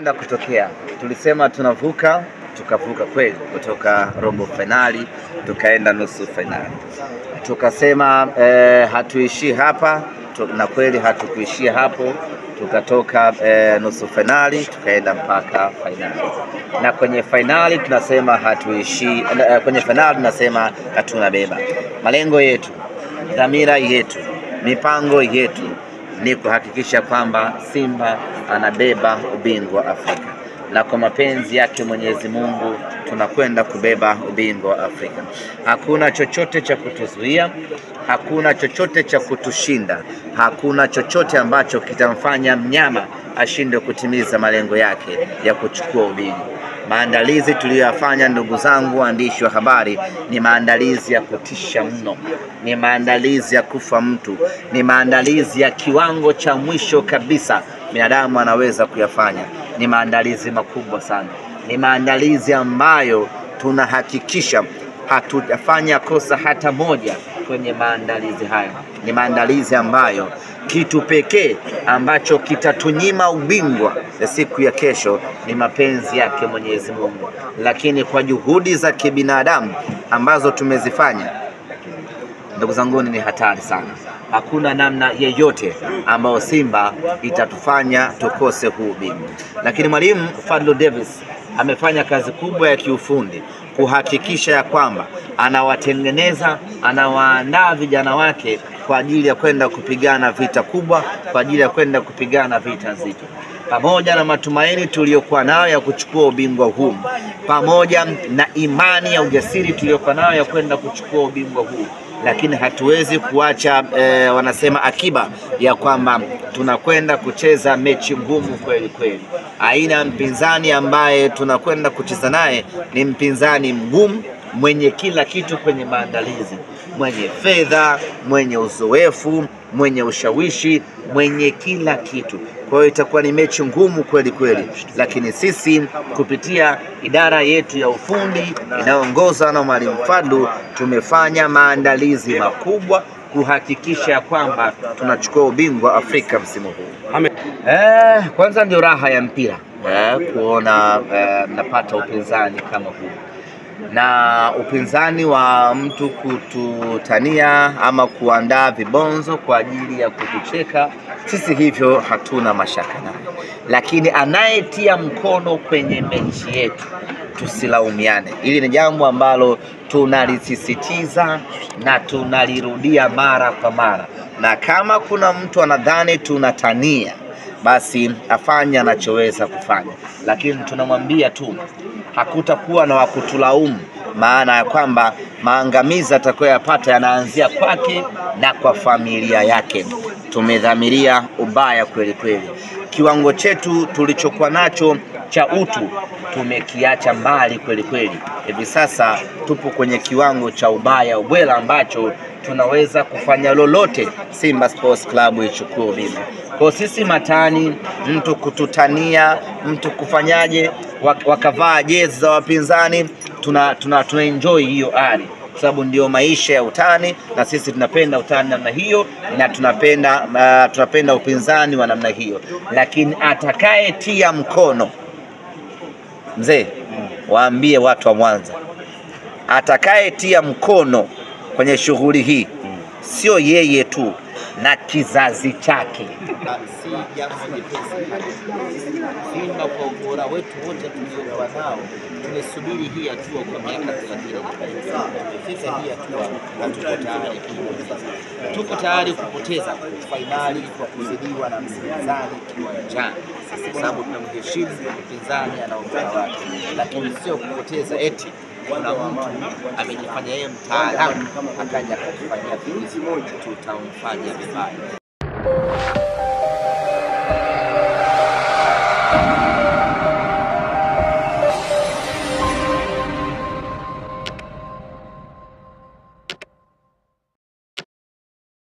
Kutokea tulisema tunavuka, tukavuka kweli, kutoka robo finali tukaenda nusu finali. Tukasema hatuishii hapa, na kweli hatukuishia hapo. Tukatoka nusu finali tukaenda mpaka finali, na kwenye finali tunasema hatuishii. Kwenye finali tunasema hatuna beba. Malengo yetu, dhamira yetu, mipango yetu ni kuhakikisha kwamba Simba anabeba ubingwa wa Afrika, na kwa mapenzi yake Mwenyezi Mungu tunakwenda kubeba ubingwa wa Afrika. Hakuna chochote cha kutuzuia, hakuna chochote cha kutushinda, hakuna chochote ambacho kitamfanya mnyama ashinde kutimiza malengo yake ya kuchukua ubingwa. Maandalizi tuliyoyafanya, ndugu zangu waandishi wa habari, ni maandalizi ya kutisha mno, ni maandalizi ya kufa mtu, ni maandalizi ya kiwango cha mwisho kabisa binadamu anaweza kuyafanya. Ni maandalizi makubwa sana, ni maandalizi ambayo tunahakikisha hatujafanya kosa hata moja kwenye maandalizi haya. Ni maandalizi ambayo kitu pekee ambacho kitatunyima ubingwa ya siku ya kesho ni mapenzi yake Mwenyezi Mungu. Lakini kwa juhudi za kibinadamu ambazo tumezifanya, ndugu zangu, ni hatari sana. Hakuna namna yeyote ambayo Simba itatufanya tukose huu ubingwa. Lakini mwalimu Fadlu Davis amefanya kazi kubwa ya kiufundi kuhakikisha ya kwamba anawatengeneza, anawaandaa vijana wake kwa ajili ya kwenda kupigana vita kubwa, kwa ajili ya kwenda kupigana vita nzito. Pamoja na matumaini tuliyokuwa nayo ya kuchukua ubingwa huu, pamoja na imani ya ujasiri tuliyokuwa nayo ya kwenda kuchukua ubingwa huu, lakini hatuwezi kuacha wanasema akiba ya kwamba tunakwenda kucheza mechi ngumu kweli kweli. Aina ya mpinzani ambaye tunakwenda kucheza naye ni mpinzani mgumu, mwenye kila kitu kwenye maandalizi, mwenye fedha, mwenye uzoefu, mwenye ushawishi, mwenye kila kitu. Kwa hiyo itakuwa ni mechi ngumu kweli kweli, lakini sisi kupitia idara yetu ya ufundi inayoongozwa na Mwalimu Fadlu tumefanya maandalizi makubwa kuhakikisha kwamba tunachukua ubingwa Afrika msimu huu. Kwanza ndio raha ya mpira kuona napata upinzani kama huu, na upinzani wa mtu kututania ama kuandaa vibonzo kwa ajili ya kutucheka, sisi hivyo hatuna mashaka naye. Lakini anayetia mkono kwenye mechi yetu, tusilaumiane. Hili ni jambo ambalo tunalisisitiza na tunalirudia mara kwa mara, na kama kuna mtu anadhani tunatania, basi afanye anachoweza kufanya, lakini tunamwambia tu hakutakuwa na wakutulaumu, maana ya kwamba maangamizi atakayoyapata yanaanzia kwake na kwa familia yake. Tumedhamiria ubaya kweli kweli. Kiwango chetu tulichokuwa nacho cha utu tumekiacha mbali kweli kweli. Hivi sasa tupo kwenye kiwango cha ubaya ubwela ambacho tunaweza kufanya lolote Simba Sports Club ichukue ubingwa. Kwa sisi matani, mtu kututania, mtu kufanyaje, wakavaa jezi za wapinzani, tuna enjoy hiyo hali, sababu ndio maisha ya utani, na sisi tunapenda utani namna hiyo, na tunapenda upinzani wa namna hiyo. Lakini atakayetia mkono, mzee, waambie watu wa Mwanza, atakayetia mkono kwenye shughuli hii sio yeye tu, na kizazi chake. Si jambo jepesi. Simba kwa ubora wetu wote tuliokuwa nao, tumesubiri hii hatua kwa miaka 30. Tumefika hii hatua na tuko tayari tuko tayari kupoteza finali kwa kuzidiwa na mpinzani kiwanjani, kwa sababu tunamheshimu mpinzani anaotoa wake, lakini sio kupoteza eti kuna mtu amejifanya yeye mtaalamu akaja kufanyia vitu, tutamfanya vibaya.